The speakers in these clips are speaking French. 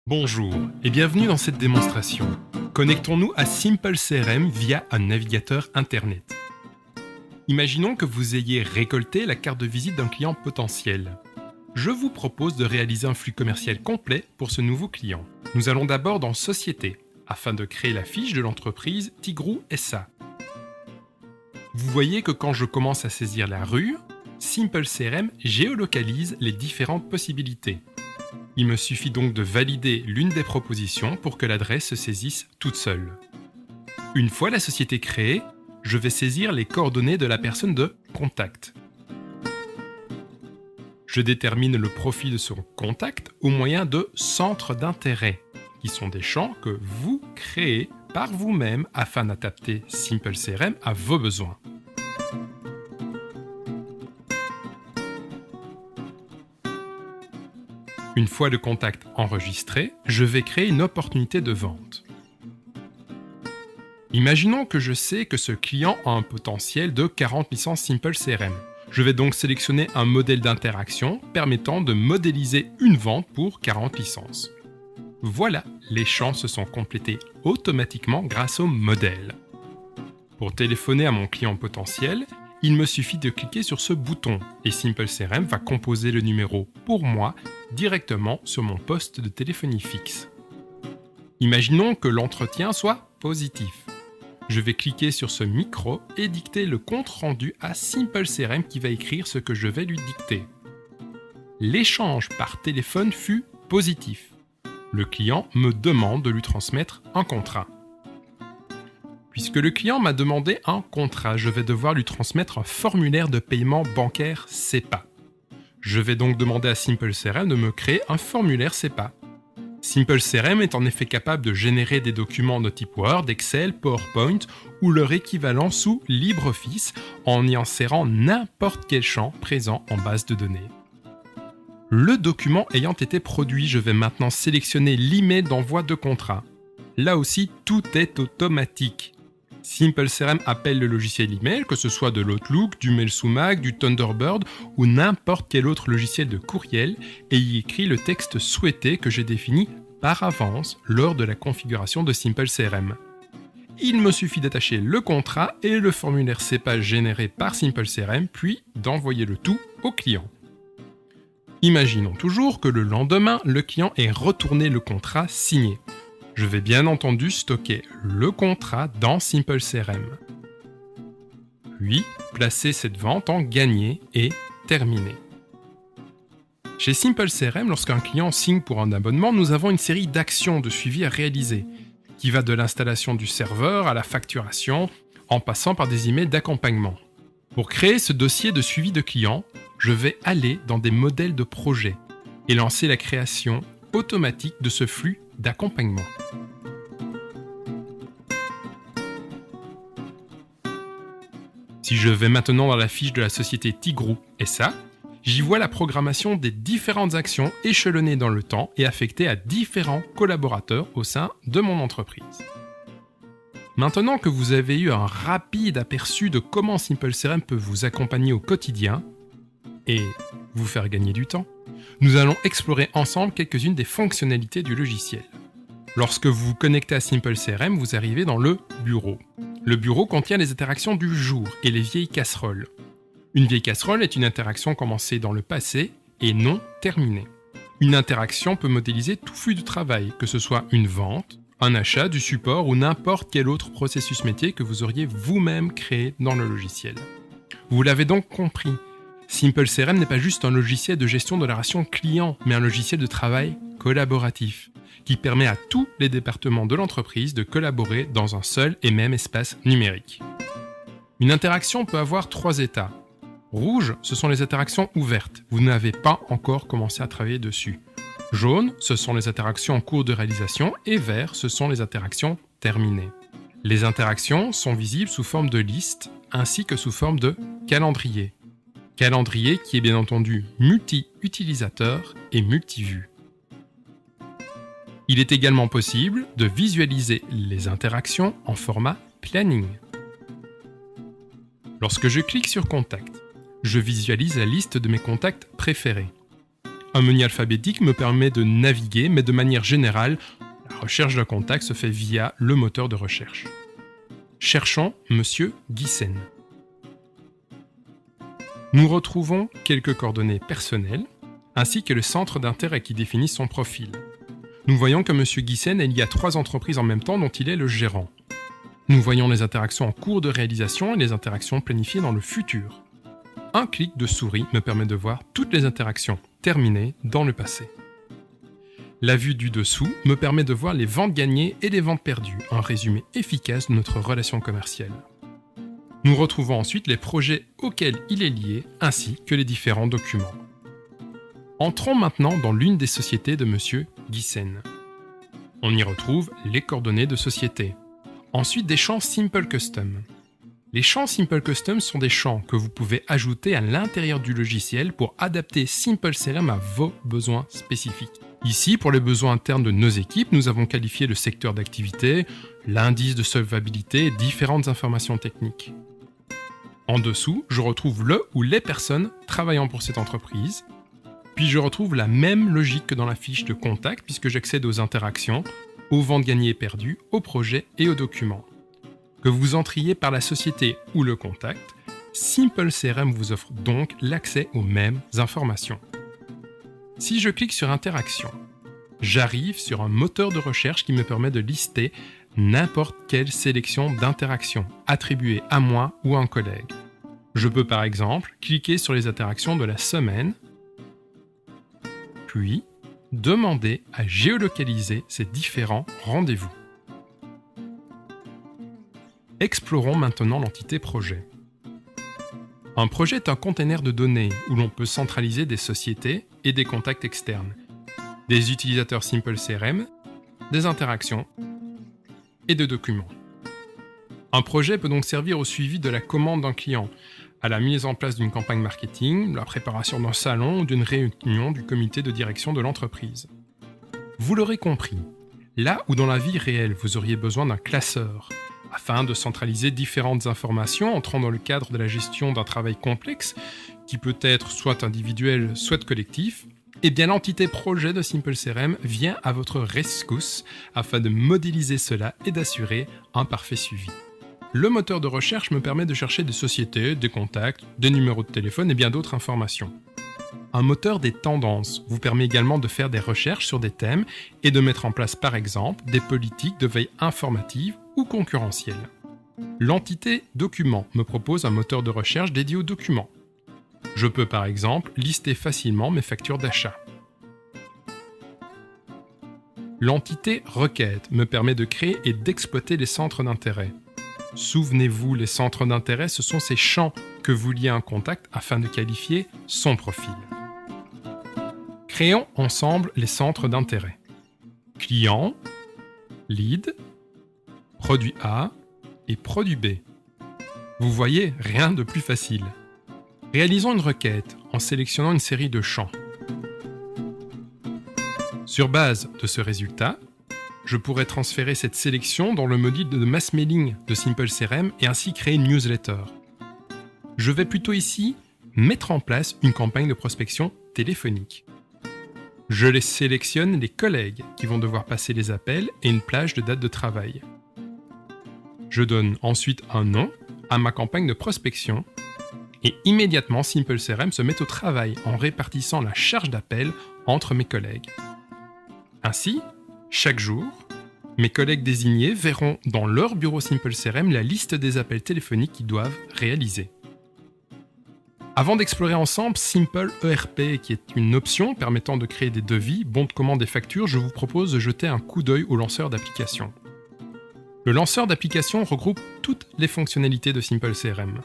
Bonjour et bienvenue dans cette démonstration. Connectons-nous à Simple CRM via un navigateur Internet. Imaginons que vous ayez récolté la carte de visite d'un client potentiel. Je vous propose de réaliser un flux commercial complet pour ce nouveau client. Nous allons d'abord dans Société, afin de créer la fiche de l'entreprise Tigrou SA. Vous voyez que quand je commence à saisir la rue, Simple CRM géolocalise les différentes possibilités. Il me suffit donc de valider l'une des propositions pour que l'adresse se saisisse toute seule. Une fois la société créée, je vais saisir les coordonnées de la personne de contact. Je détermine le profil de son contact au moyen de centres d'intérêt, qui sont des champs que vous créez par vous-même afin d'adapter Simple CRM à vos besoins. Une fois le contact enregistré, je vais créer une opportunité de vente. Imaginons que je sais que ce client a un potentiel de 40 licences Simple CRM. Je vais donc sélectionner un modèle d'interaction permettant de modéliser une vente pour 40 licences. Voilà, les champs se sont complétés automatiquement grâce au modèle. Pour téléphoner à mon client potentiel, il me suffit de cliquer sur ce bouton et Simple CRM va composer le numéro pour moi directement sur mon poste de téléphonie fixe. Imaginons que l'entretien soit positif. Je vais cliquer sur ce micro et dicter le compte-rendu à Simple CRM qui va écrire ce que je vais lui dicter. L'échange par téléphone fut positif. Le client me demande de lui transmettre un contrat. Puisque le client m'a demandé un contrat, je vais devoir lui transmettre un formulaire de paiement bancaire SEPA. Je vais donc demander à Simple CRM de me créer un formulaire SEPA. Simple CRM est en effet capable de générer des documents de type Word, Excel, PowerPoint ou leur équivalent sous LibreOffice en y insérant n'importe quel champ présent en base de données. Le document ayant été produit, je vais maintenant sélectionner l'email d'envoi de contrat. Là aussi, tout est automatique. Simple CRM appelle le logiciel email, que ce soit de l'Outlook, du MailSumac, du Thunderbird ou n'importe quel autre logiciel de courriel et y écrit le texte souhaité que j'ai défini par avance lors de la configuration de Simple CRM. Il me suffit d'attacher le contrat et le formulaire SEPA généré par Simple CRM, puis d'envoyer le tout au client. Imaginons toujours que le lendemain, le client ait retourné le contrat signé. Je vais bien entendu stocker le contrat dans Simple CRM. Puis, placer cette vente en gagné et terminé. Chez Simple CRM, lorsqu'un client signe pour un abonnement, nous avons une série d'actions de suivi à réaliser, qui va de l'installation du serveur à la facturation, en passant par des emails d'accompagnement. Pour créer ce dossier de suivi de client, je vais aller dans des modèles de projet et lancer la création automatique de ce flux d'accompagnement. Si je vais maintenant dans la fiche de la société Tigrou SA, j'y vois la programmation des différentes actions échelonnées dans le temps et affectées à différents collaborateurs au sein de mon entreprise. Maintenant que vous avez eu un rapide aperçu de comment Simple CRM peut vous accompagner au quotidien et vous faire gagner du temps, nous allons explorer ensemble quelques-unes des fonctionnalités du logiciel. Lorsque vous vous connectez à Simple CRM, vous arrivez dans le bureau. Le bureau contient les interactions du jour et les vieilles casseroles. Une vieille casserole est une interaction commencée dans le passé et non terminée. Une interaction peut modéliser tout flux de travail, que ce soit une vente, un achat, du support ou n'importe quel autre processus métier que vous auriez vous-même créé dans le logiciel. Vous l'avez donc compris, Simple CRM n'est pas juste un logiciel de gestion de la relation client, mais un logiciel de travail collaboratif, qui permet à tous les départements de l'entreprise de collaborer dans un seul et même espace numérique. Une interaction peut avoir 3 états. Rouge, ce sont les interactions ouvertes, vous n'avez pas encore commencé à travailler dessus. Jaune, ce sont les interactions en cours de réalisation et vert, ce sont les interactions terminées. Les interactions sont visibles sous forme de liste ainsi que sous forme de calendrier. Calendrier qui est bien entendu multi-utilisateur et multi-vue. Il est également possible de visualiser les interactions en format planning. Lorsque je clique sur Contact, je visualise la liste de mes contacts préférés. Un menu alphabétique me permet de naviguer, mais de manière générale, la recherche d'un contact se fait via le moteur de recherche. Cherchons Monsieur Guissen. Nous retrouvons quelques coordonnées personnelles, ainsi que le centre d'intérêt qui définit son profil. Nous voyons que Monsieur Guissen est lié à 3 entreprises en même temps dont il est le gérant. Nous voyons les interactions en cours de réalisation et les interactions planifiées dans le futur. Un clic de souris me permet de voir toutes les interactions terminées dans le passé. La vue du dessous me permet de voir les ventes gagnées et les ventes perdues, un résumé efficace de notre relation commerciale. Nous retrouvons ensuite les projets auxquels il est lié, ainsi que les différents documents. Entrons maintenant dans l'une des sociétés de Monsieur Guissen. On y retrouve les coordonnées de société. Ensuite, des champs Simple Custom. Les champs Simple Custom sont des champs que vous pouvez ajouter à l'intérieur du logiciel pour adapter Simple CRM à vos besoins spécifiques. Ici, pour les besoins internes de nos équipes, nous avons qualifié le secteur d'activité, l'indice de solvabilité et différentes informations techniques. En dessous, je retrouve le ou les personnes travaillant pour cette entreprise. Puis je retrouve la même logique que dans la fiche de contact puisque j'accède aux interactions, aux ventes gagnées et perdues, aux projets et aux documents. Que vous entriez par la société ou le contact, Simple CRM vous offre donc l'accès aux mêmes informations. Si je clique sur Interaction, j'arrive sur un moteur de recherche qui me permet de lister n'importe quelle sélection d'interactions attribuées à moi ou à un collègue. Je peux par exemple cliquer sur les interactions de la semaine, puis demander à géolocaliser ces différents rendez-vous. Explorons maintenant l'entité projet. Un projet est un container de données où l'on peut centraliser des sociétés et des contacts externes, des utilisateurs Simple CRM, des interactions et de documents. Un projet peut donc servir au suivi de la commande d'un client, à la mise en place d'une campagne marketing, la préparation d'un salon ou d'une réunion du comité de direction de l'entreprise. Vous l'aurez compris, là où dans la vie réelle vous auriez besoin d'un classeur, afin de centraliser différentes informations entrant dans le cadre de la gestion d'un travail complexe, qui peut être soit individuel, soit collectif, eh bien l'entité projet de Simple CRM vient à votre rescousse afin de modéliser cela et d'assurer un parfait suivi. Le moteur de recherche me permet de chercher des sociétés, des contacts, des numéros de téléphone et bien d'autres informations. Un moteur des tendances vous permet également de faire des recherches sur des thèmes et de mettre en place par exemple des politiques de veille informative ou concurrentielle. L'entité document me propose un moteur de recherche dédié aux documents. Je peux par exemple lister facilement mes factures d'achat. L'entité requête me permet de créer et d'exploiter les centres d'intérêt. Souvenez-vous, les centres d'intérêt, ce sont ces champs que vous liez à un contact afin de qualifier son profil. Créons ensemble les centres d'intérêt. Client, lead, produit A et produit B. Vous voyez, rien de plus facile. Réalisons une requête en sélectionnant une série de champs. Sur base de ce résultat, je pourrais transférer cette sélection dans le module de mass mailing de Simple CRM et ainsi créer une newsletter. Je vais plutôt ici mettre en place une campagne de prospection téléphonique. Je les sélectionne les collègues qui vont devoir passer les appels et une plage de date de travail. Je donne ensuite un nom à ma campagne de prospection et immédiatement Simple CRM se met au travail en répartissant la charge d'appel entre mes collègues. Ainsi, chaque jour, mes collègues désignés verront dans leur bureau Simple CRM la liste des appels téléphoniques qu'ils doivent réaliser. Avant d'explorer ensemble Simple ERP, qui est une option permettant de créer des devis, bons de commande et factures, je vous propose de jeter un coup d'œil au lanceur d'application. Le lanceur d'application regroupe toutes les fonctionnalités de Simple CRM.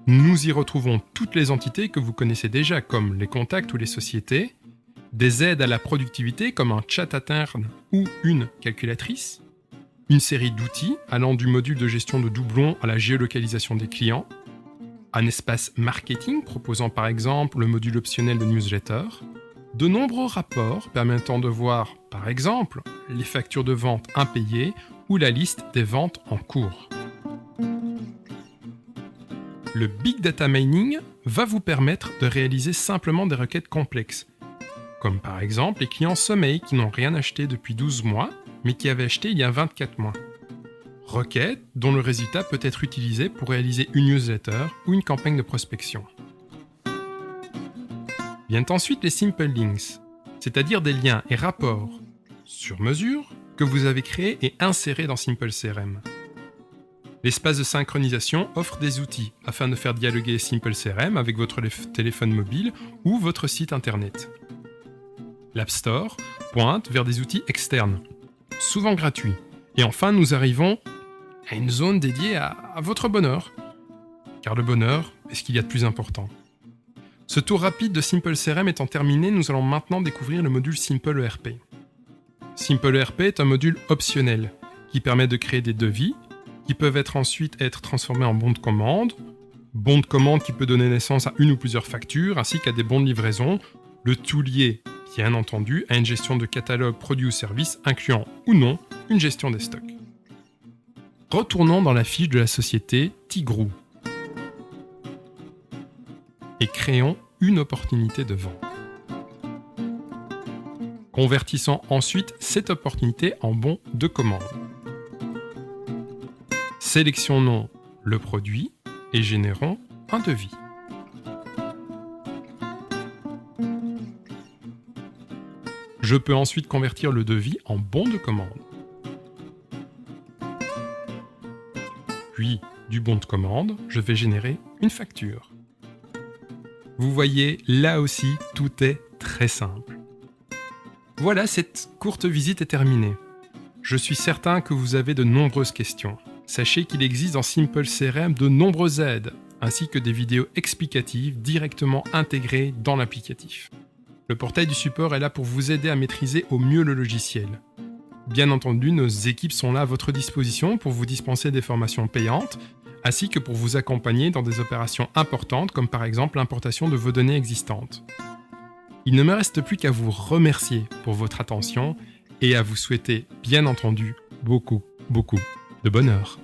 Nous y retrouvons toutes les entités que vous connaissez déjà, comme les contacts ou les sociétés, des aides à la productivité comme un chat interne ou une calculatrice, une série d'outils allant du module de gestion de doublons à la géolocalisation des clients, un espace marketing proposant par exemple le module optionnel de newsletter, de nombreux rapports permettant de voir par exemple les factures de vente impayées ou la liste des ventes en cours. Le Big Data Mining va vous permettre de réaliser simplement des requêtes complexes. comme par exemple les clients sommeil qui n'ont rien acheté depuis 12 mois, mais qui avaient acheté il y a 24 mois. Requêtes dont le résultat peut être utilisé pour réaliser une newsletter ou une campagne de prospection. Viennent ensuite les simple links, c'est-à-dire des liens et rapports sur mesure que vous avez créés et insérés dans Simple CRM. L'espace de synchronisation offre des outils afin de faire dialoguer Simple CRM avec votre téléphone mobile ou votre site internet. L'App Store pointe vers des outils externes, souvent gratuits. Et enfin, nous arrivons à une zone dédiée à votre bonheur. Car le bonheur est ce qu'il y a de plus important. Ce tour rapide de Simple CRM étant terminé, nous allons maintenant découvrir le module Simple ERP. Simple ERP est un module optionnel qui permet de créer des devis qui peuvent ensuite être transformés en bons de commande qui peut donner naissance à une ou plusieurs factures, ainsi qu'à des bons de livraison, le tout lié, bien entendu, à une gestion de catalogue produits ou services incluant ou non une gestion des stocks. Retournons dans la fiche de la société Tigrou et créons une opportunité de vente. Convertissons ensuite cette opportunité en bon de commande. Sélectionnons le produit et générons un devis. Je peux ensuite convertir le devis en bon de commande. Puis, du bon de commande, je vais générer une facture. Vous voyez, là aussi, tout est très simple. Voilà, cette courte visite est terminée. Je suis certain que vous avez de nombreuses questions. Sachez qu'il existe dans Simple CRM de nombreuses aides, ainsi que des vidéos explicatives directement intégrées dans l'applicatif. Le portail du support est là pour vous aider à maîtriser au mieux le logiciel. Bien entendu, nos équipes sont là à votre disposition pour vous dispenser des formations payantes, ainsi que pour vous accompagner dans des opérations importantes, comme par exemple l'importation de vos données existantes. Il ne me reste plus qu'à vous remercier pour votre attention et à vous souhaiter, bien entendu, beaucoup de bonheur.